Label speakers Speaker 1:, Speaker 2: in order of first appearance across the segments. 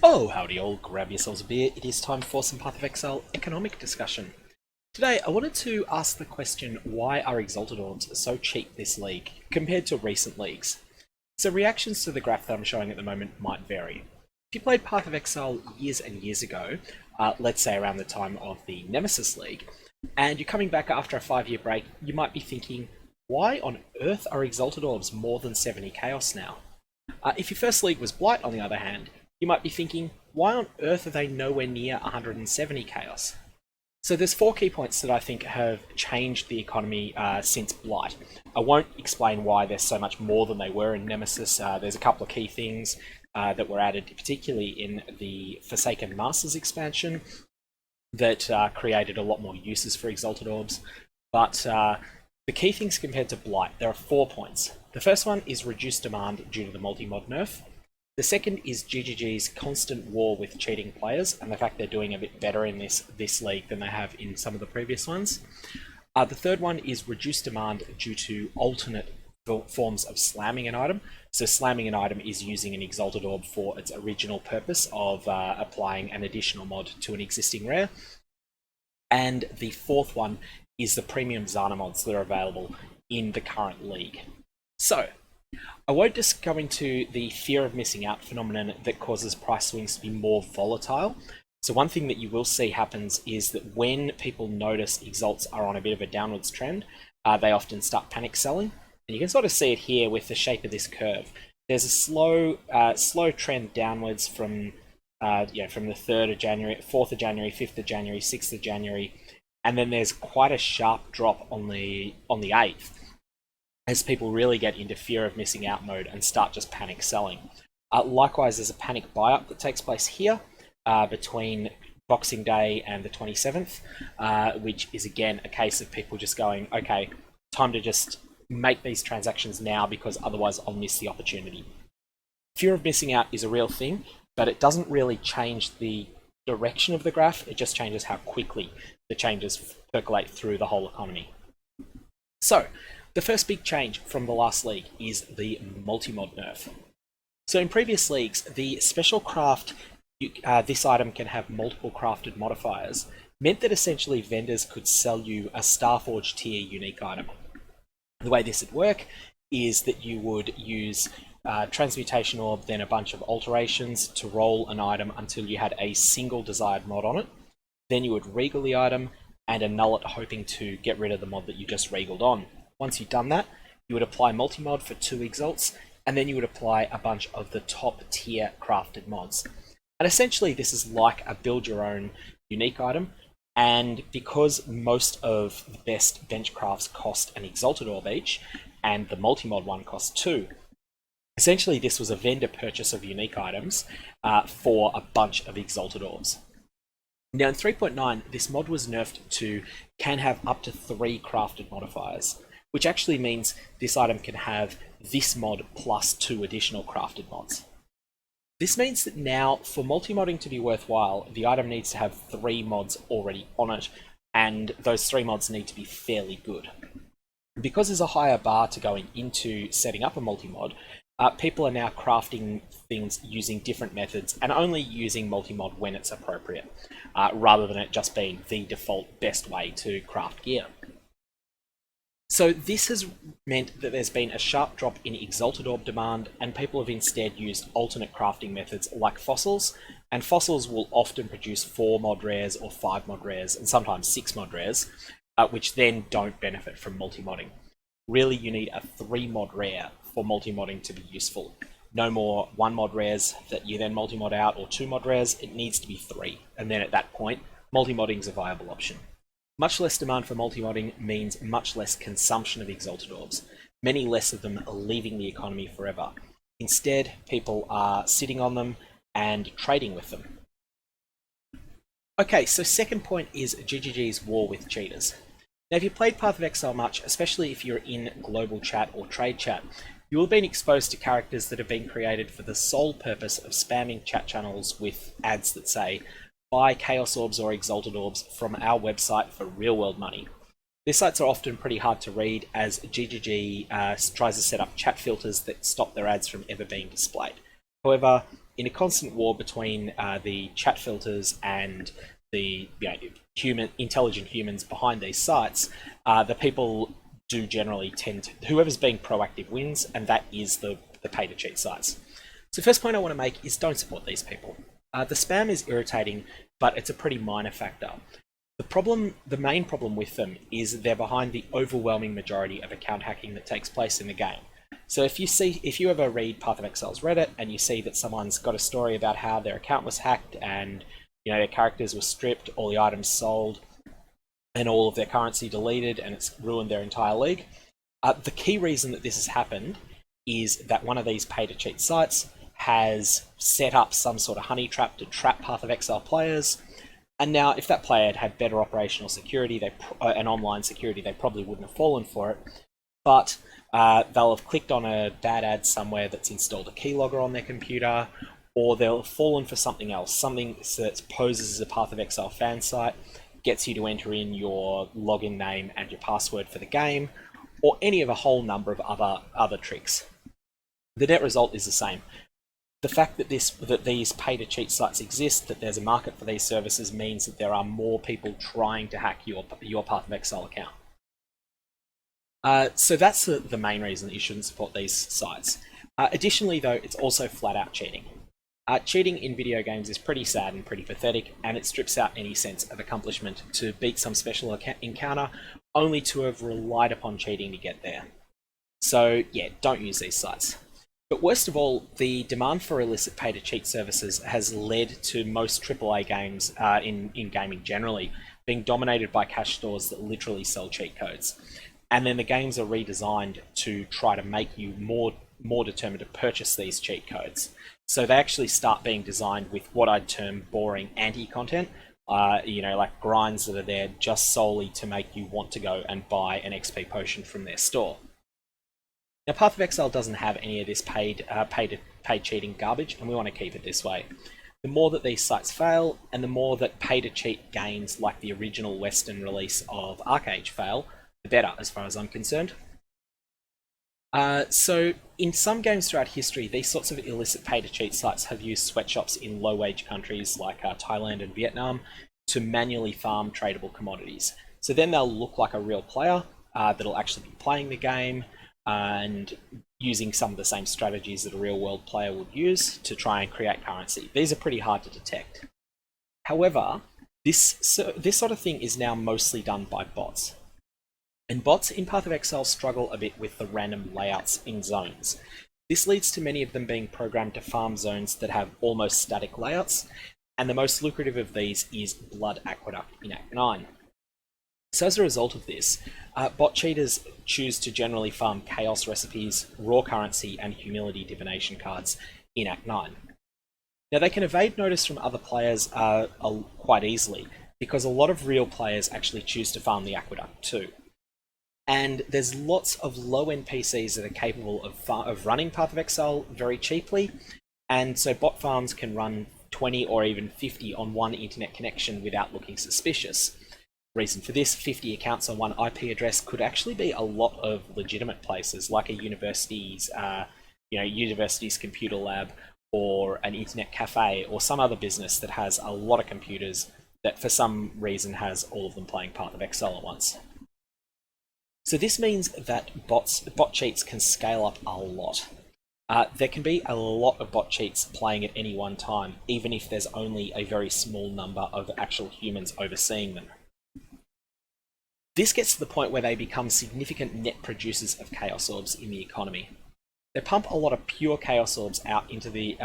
Speaker 1: Oh, howdy all, grab yourselves a beer. It is time for some Path of Exile economic discussion. Today, I wanted to ask the question, why are Exalted Orbs so cheap this league compared to recent leagues? So reactions to the graph that I'm showing at the moment might vary. If you played Path of Exile years and years ago, let's say around the time of the Nemesis League, and you're coming back after a 5-year break, you might be thinking, why on earth are Exalted Orbs more than 70 Chaos now? If your first league was Blight, on the other hand, you might be thinking, why on earth are they nowhere near 170 Chaos? So there's 4 key points that I think have changed the economy since Blight. I won't explain why they're so much more than they were in Nemesis. There's a couple of key things that were added, particularly in the Forsaken Masters expansion, that created a lot more uses for Exalted Orbs. But the key things compared to Blight, there are 4 points. The first one is reduced demand due to the Multimod Nerf. The second is GGG's constant war with cheating players and the fact they're doing a bit better in this league than they have in some of the previous ones. The third one is reduced demand due to alternate forms of slamming an item. So slamming an item is using an Exalted Orb for its original purpose of applying an additional mod to an existing rare. And the fourth one is the premium Zana mods that are available in the current league. So, I won't just go into the fear of missing out phenomenon that causes price swings to be more volatile. So one thing that you will see happens is that when people notice exalts are on a bit of a downwards trend, they often start panic selling. And you can sort of see it here with the shape of this curve. There's a slow trend downwards from from the 3rd of January, 4th of January, 5th of January, 6th of January, and then there's quite a sharp drop on the 8th. As people really get into fear of missing out mode and start just panic selling. Likewise, there's a panic buy-up that takes place here between Boxing Day and the 27th, which is again a case of people just going, okay, time to just make these transactions now because otherwise I'll miss the opportunity. Fear of missing out is a real thing, but it doesn't really change the direction of the graph, it just changes how quickly the changes percolate through the whole economy. So, the first big change from the last league is the Multimod Nerf. So in previous leagues, the special craft, this item can have multiple crafted modifiers, meant that essentially vendors could sell you a Starforge tier unique item. The way this would work is that you would use Transmutation Orb, then a bunch of alterations to roll an item until you had a single desired mod on it. Then you would regal the item and annul it, hoping to get rid of the mod that you just regaled on. Once you've done that, you would apply Multimod for 2 exalts, and then you would apply a bunch of the top tier crafted mods. And essentially this is like a build your own unique item, and because most of the best bench crafts cost an Exalted Orb each, and the Multimod one costs 2, essentially this was a vendor purchase of unique items for a bunch of Exalted Orbs. Now in 3.9, this mod was nerfed to can have up to 3 crafted modifiers, which actually means this item can have this mod plus 2 additional crafted mods. This means that now, for multi-modding to be worthwhile, the item needs to have 3 mods already on it, and those 3 mods need to be fairly good. Because there's a higher bar to going into setting up a multi-mod, people are now crafting things using different methods and only using multi-mod when it's appropriate, rather than it just being the default best way to craft gear. So this has meant that there's been a sharp drop in Exalted Orb demand, and people have instead used alternate crafting methods like fossils, and fossils will often produce 4 mod rares or 5 mod rares, and sometimes 6 mod rares, which then don't benefit from multi-modding. Really, you need a 3 mod rare for multi-modding to be useful. No more 1 mod rares that you then multi-mod out, or 2 mod rares, it needs to be 3, and then at that point, multi-modding is a viable option. Much less demand for multi-modding means much less consumption of Exalted Orbs. Many less of them are leaving the economy forever. Instead, people are sitting on them and trading with them. Okay, so second point is GGG's war with cheaters. Now if you played Path of Exile much, especially if you're in global chat or trade chat, you will have been exposed to characters that have been created for the sole purpose of spamming chat channels with ads that say, buy Chaos Orbs or Exalted Orbs from our website for real-world money. These sites are often pretty hard to read, as GGG tries to set up chat filters that stop their ads from ever being displayed. However, in a constant war between the chat filters and the intelligent humans behind these sites, the people do generally tend to, whoever's being proactive wins, and that is the pay to cheat sites. So first point I want to make is don't support these people. The spam is irritating, but it's a pretty minor factor. The main problem with them is they're behind the overwhelming majority of account hacking that takes place in the game. So if you ever read Path of Exile's Reddit and you see that someone's got a story about how their account was hacked and their characters were stripped, all the items sold, and all of their currency deleted, and it's ruined their entire league, the key reason that this has happened is that one of these pay-to-cheat sites has set up some sort of honey trap to trap Path of Exile players. And now, if that player had had better operational security and online security, they probably wouldn't have fallen for it. But they'll have clicked on a bad ad somewhere that's installed a keylogger on their computer, or they'll have fallen for something else, something that poses as a Path of Exile fan site, gets you to enter in your login name and your password for the game, or any of a whole number of other tricks. The net result is the same. The fact that these pay-to-cheat sites exist, that there's a market for these services, means that there are more people trying to hack your Path of Exile account. So that's the main reason that you shouldn't support these sites. Additionally, though, it's also flat-out cheating. Cheating in video games is pretty sad and pretty pathetic, and it strips out any sense of accomplishment to beat some special encounter, only to have relied upon cheating to get there. So yeah, don't use these sites. But worst of all, the demand for illicit pay-to-cheat services has led to most AAA games in gaming generally being dominated by cash stores that literally sell cheat codes. And then the games are redesigned to try to make you more determined to purchase these cheat codes. So they actually start being designed with what I'd term boring anti-content, like grinds that are there just solely to make you want to go and buy an XP potion from their store. Now, Path of Exile doesn't have any of this paid cheating garbage, and we want to keep it this way. The more that these sites fail, and the more that pay-to-cheat games like the original Western release of Arcade fail, the better, as far as I'm concerned. So, in some games throughout history, these sorts of illicit pay-to-cheat sites have used sweatshops in low-wage countries like Thailand and Vietnam to manually farm tradable commodities. So then they'll look like a real player that'll actually be playing the game, and using some of the same strategies that a real-world player would use to try and create currency. These are pretty hard to detect. However, this sort of thing is now mostly done by bots. And bots in Path of Exile struggle a bit with the random layouts in zones. This leads to many of them being programmed to farm zones that have almost static layouts, and the most lucrative of these is Blood Aqueduct in Act 9. So as a result of this, bot cheaters choose to generally farm chaos recipes, raw currency, and humility divination cards in Act 9. Now they can evade notice from other players quite easily, because a lot of real players actually choose to farm the Aqueduct too. And there's lots of low-end PCs that are capable of running Path of Exile very cheaply, and so bot farms can run 20 or even 50 on one internet connection without looking suspicious. Reason for this, 50 accounts on one IP address could actually be a lot of legitimate places, like a university's computer lab, or an internet cafe, or some other business that has a lot of computers that for some reason has all of them playing Path of Exile at once. So this means that bot cheats can scale up a lot. There can be a lot of bot cheats playing at any one time, even if there's only a very small number of actual humans overseeing them. This gets to the point where they become significant net producers of Chaos Orbs in the economy. They pump a lot of pure Chaos Orbs out into the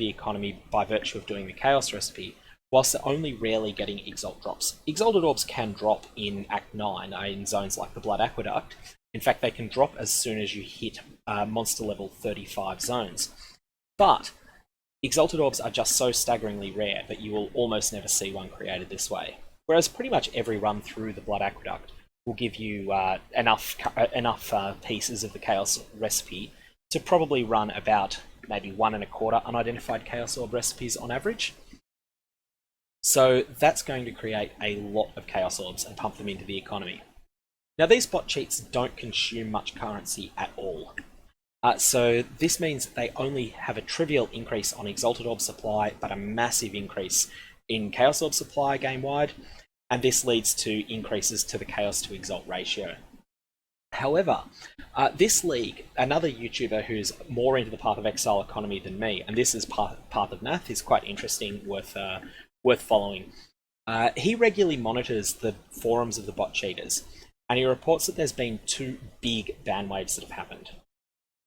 Speaker 1: economy by virtue of doing the Chaos recipe, whilst they're only rarely getting Exalt drops. Exalted Orbs can drop in Act 9 in zones like the Blood Aqueduct. In fact, they can drop as soon as you hit monster level 35 zones. But Exalted Orbs are just so staggeringly rare that you will almost never see one created this way. Whereas pretty much every run through the Blood Aqueduct will give you enough pieces of the Chaos recipe to probably run about maybe 1.25 unidentified Chaos Orb recipes on average. So that's going to create a lot of Chaos Orbs and pump them into the economy. Now these bot cheats don't consume much currency at all. So this means that they only have a trivial increase on Exalted Orb supply, but a massive increase in Chaos Orb supply game-wide, and this leads to increases to the Chaos to Exalt ratio. However, this league, another YouTuber who's more into the Path of Exile economy than me, and this is Path of Math, is quite interesting, worth following. He regularly monitors the forums of the bot cheaters, and he reports that there's been 2 big ban waves that have happened.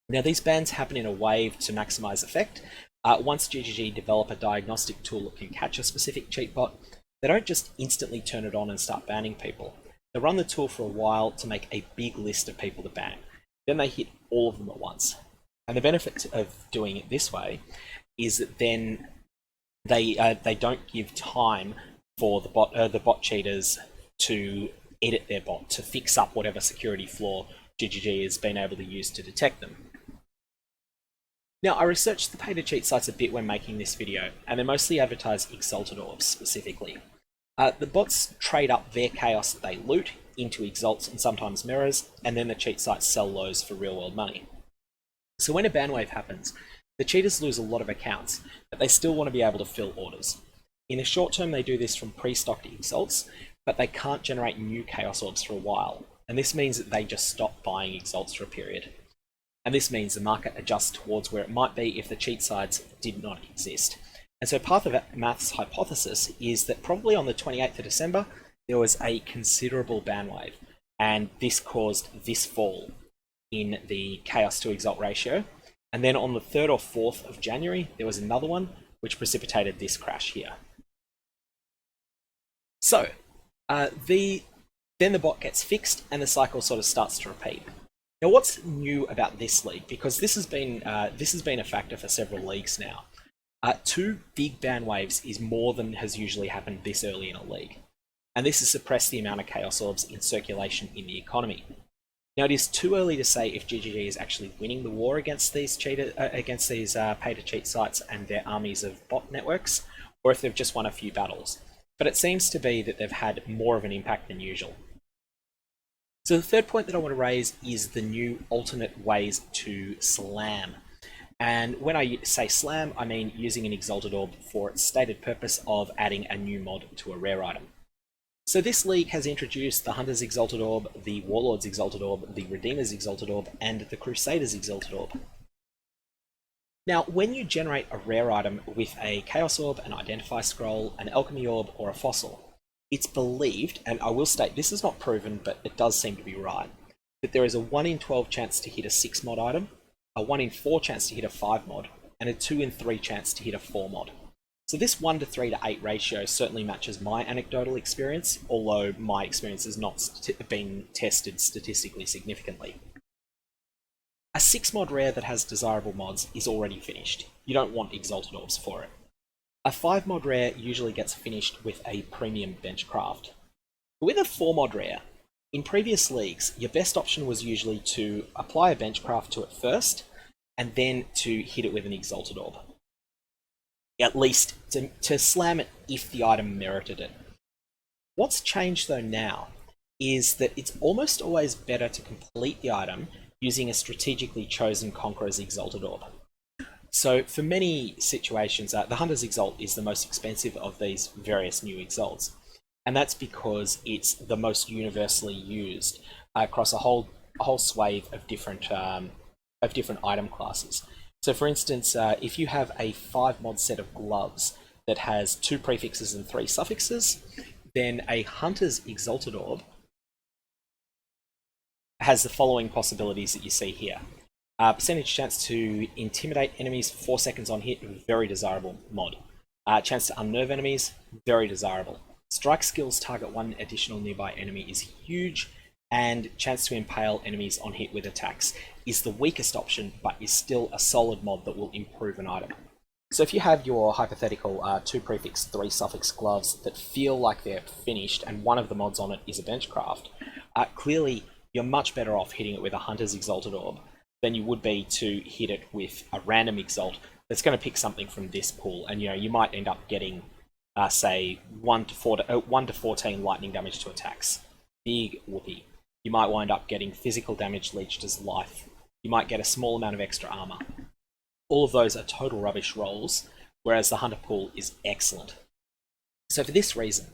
Speaker 1: Now, these bans happen in a wave to maximize effect. Once GGG develop a diagnostic tool that can catch a specific cheat bot, they don't just instantly turn it on and start banning people. They run the tool for a while to make a big list of people to ban. Then they hit all of them at once. And the benefit of doing it this way is that then they don't give time for the bot cheaters to edit their bot, to fix up whatever security flaw GGG has been able to use to detect them. Now, I researched the pay-to-cheat sites a bit when making this video, and they mostly advertise Exalted Orbs specifically. The bots trade up their chaos that they loot into exalts and sometimes mirrors, and then the cheat sites sell those for real-world money. So when a ban wave happens, the cheaters lose a lot of accounts, but they still want to be able to fill orders. In the short term, they do this from pre-stocked exalts, but they can't generate new Chaos Orbs for a while, and this means that they just stop buying exalts for a period. And this means the market adjusts towards where it might be if the cheat sides did not exist. And so Path of Math's hypothesis is that probably on the 28th of December, there was a considerable ban wave, and this caused this fall in the Chaos to Exalt ratio. And then on the 3rd or 4th of January, there was another one, which precipitated this crash here. So, then the bot gets fixed, and the cycle sort of starts to repeat. Now, what's new about this league? Because this has been a factor for several leagues now. 2 big ban waves is more than has usually happened this early in a league, and this has suppressed the amount of Chaos Orbs in circulation in the economy. Now, it is too early to say if GGG is actually winning the war against these pay-to-cheat sites and their armies of bot networks, or if they've just won a few battles. But it seems to be that they've had more of an impact than usual. So the third point that I want to raise is the new alternate ways to slam. And when I say slam, I mean using an Exalted Orb for its stated purpose of adding a new mod to a rare item. So this league has introduced the Hunter's Exalted Orb, the Warlord's Exalted Orb, the Redeemer's Exalted Orb, and the Crusader's Exalted Orb. Now, when you generate a rare item with a Chaos Orb, an Identify Scroll, an Alchemy Orb, or a Fossil, it's believed, and I will state this is not proven, but it does seem to be right, that there is a 1 in 12 chance to hit a 6 mod item, a 1 in 4 chance to hit a 5 mod, and a 2 in 3 chance to hit a 4 mod. So this 1 to 3 to 8 ratio certainly matches my anecdotal experience, although my experience has not been tested statistically significantly. A 6 mod rare that has desirable mods is already finished. You don't want Exalted Orbs for it. A 5 mod rare usually gets finished with a premium benchcraft. With a 4 mod rare, in previous leagues, your best option was usually to apply a benchcraft to it first, and then to hit it with an Exalted Orb. At least to slam it if the item merited it. What's changed though now is that it's almost always better to complete the item using a strategically chosen Conqueror's Exalted Orb. So for many situations, the Hunter's Exalt is the most expensive of these various new Exalts. And that's because it's the most universally used across a whole swathe of different item classes. So for instance, if you have a 5 mod set of gloves that has 2 prefixes and 3 suffixes, then a Hunter's Exalted Orb has the following possibilities that you see here. Percentage chance to intimidate enemies for 4 seconds on hit, very desirable mod. Chance to unnerve enemies, very desirable. Strike skills target 1 additional nearby enemy is huge, and chance to impale enemies on hit with attacks is the weakest option, but is still a solid mod that will improve an item. So if you have your hypothetical 2 prefix, 3 suffix gloves that feel like they're finished, and one of the mods on it is a benchcraft, clearly you're much better off hitting it with a Hunter's Exalted Orb than you would be to hit it with a random Exalt that's going to pick something from this pool, and you might end up getting say 1 to 14 lightning damage to attacks. Big whoopee. You might wind up getting physical damage leached as life. you might get a small amount of extra armor. All of those are total rubbish rolls, whereas the hunter pool is excellent. So for this reason,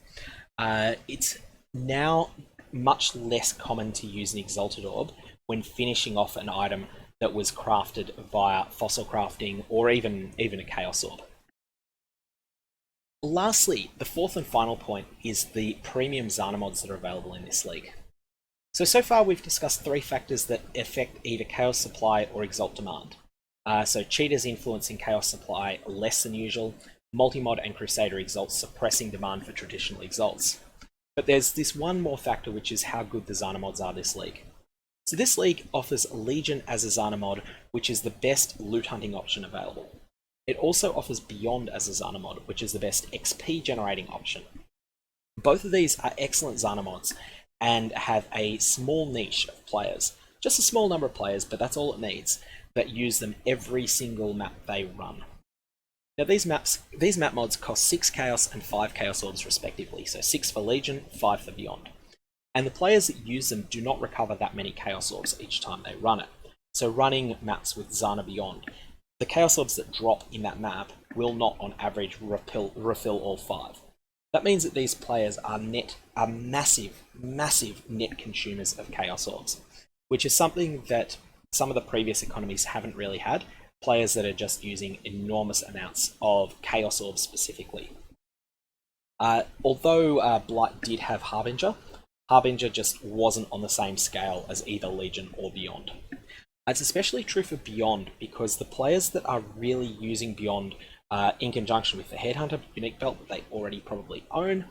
Speaker 1: it's now much less common to use an Exalted Orb when finishing off an item that was crafted via fossil crafting or even a Chaos Orb. Lastly, the fourth and final point is the premium Zana mods that are available in this league. So far we've discussed three factors that affect either Chaos Supply or Exalt demand. So cheaters influencing Chaos Supply less than usual, Multimod and Crusader Exalt suppressing demand for traditional Exalts. But there's this one more factor, which is how good the Zana mods are this league. So this league offers Legion as a Zana mod, which is the best loot hunting option available. It also offers Beyond as a Zana mod, which is the best XP generating option. Both of these are excellent Zana mods and have a small niche of players, just a small number of players, but that's all it needs, that use them every single map they run. Now these map mods cost 6 Chaos and 5 Chaos Orbs respectively, so 6 for Legion, 5 for Beyond. And the players that use them do not recover that many Chaos Orbs each time they run it. So running maps with Zana Beyond, the Chaos Orbs that drop in that map will not on average refill all 5. That means that these players are massive net consumers of Chaos Orbs, which is something that some of the previous economies haven't really had, players that are just using enormous amounts of Chaos Orbs specifically. Although Blight did have Harbinger just wasn't on the same scale as either Legion or Beyond. It's especially true for Beyond because the players that are really using Beyond in conjunction with the Headhunter unique belt that they already probably own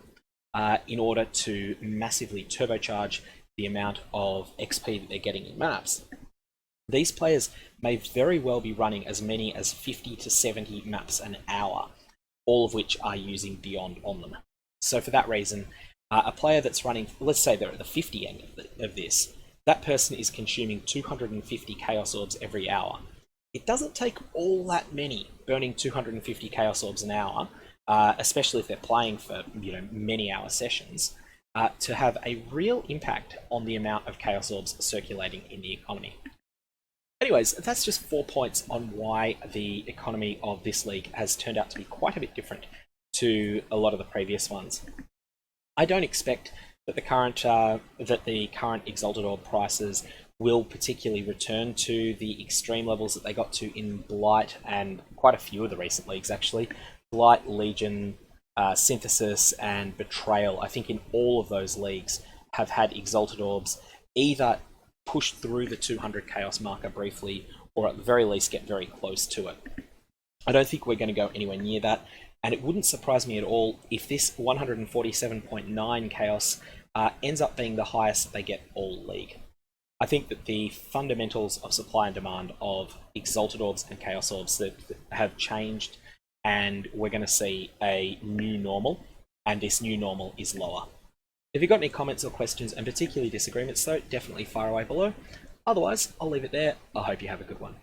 Speaker 1: in order to massively turbocharge the amount of XP that they're getting in maps. These players may very well be running as many as 50 to 70 maps an hour, all of which are using Beyond on them. So for that reason, a player that's running, let's say they're at the 50 end of this, that person is consuming 250 Chaos Orbs every hour. It doesn't take all that many burning 250 Chaos Orbs an hour, especially if they're playing for many hour sessions, to have a real impact on the amount of Chaos Orbs circulating in the economy. Anyways, that's just 4 points on why the economy of this league has turned out to be quite a bit different to a lot of the previous ones. I don't expect that the current Exalted Orb prices will particularly return to the extreme levels that they got to in Blight and quite a few of the recent leagues actually. Blight, Legion, Synthesis, and Betrayal, I think in all of those leagues have had Exalted Orbs either push through the 200 Chaos marker briefly, or at the very least get very close to it. I don't think we're going to go anywhere near that, and it wouldn't surprise me at all if this 147.9 Chaos ends up being the highest that they get all league. I think that the fundamentals of supply and demand of Exalted Orbs and Chaos Orbs that have changed, and we're going to see a new normal, and this new normal is lower. If you've got any comments or questions, and particularly disagreements though, definitely fire away below. Otherwise, I'll leave it there. I hope you have a good one.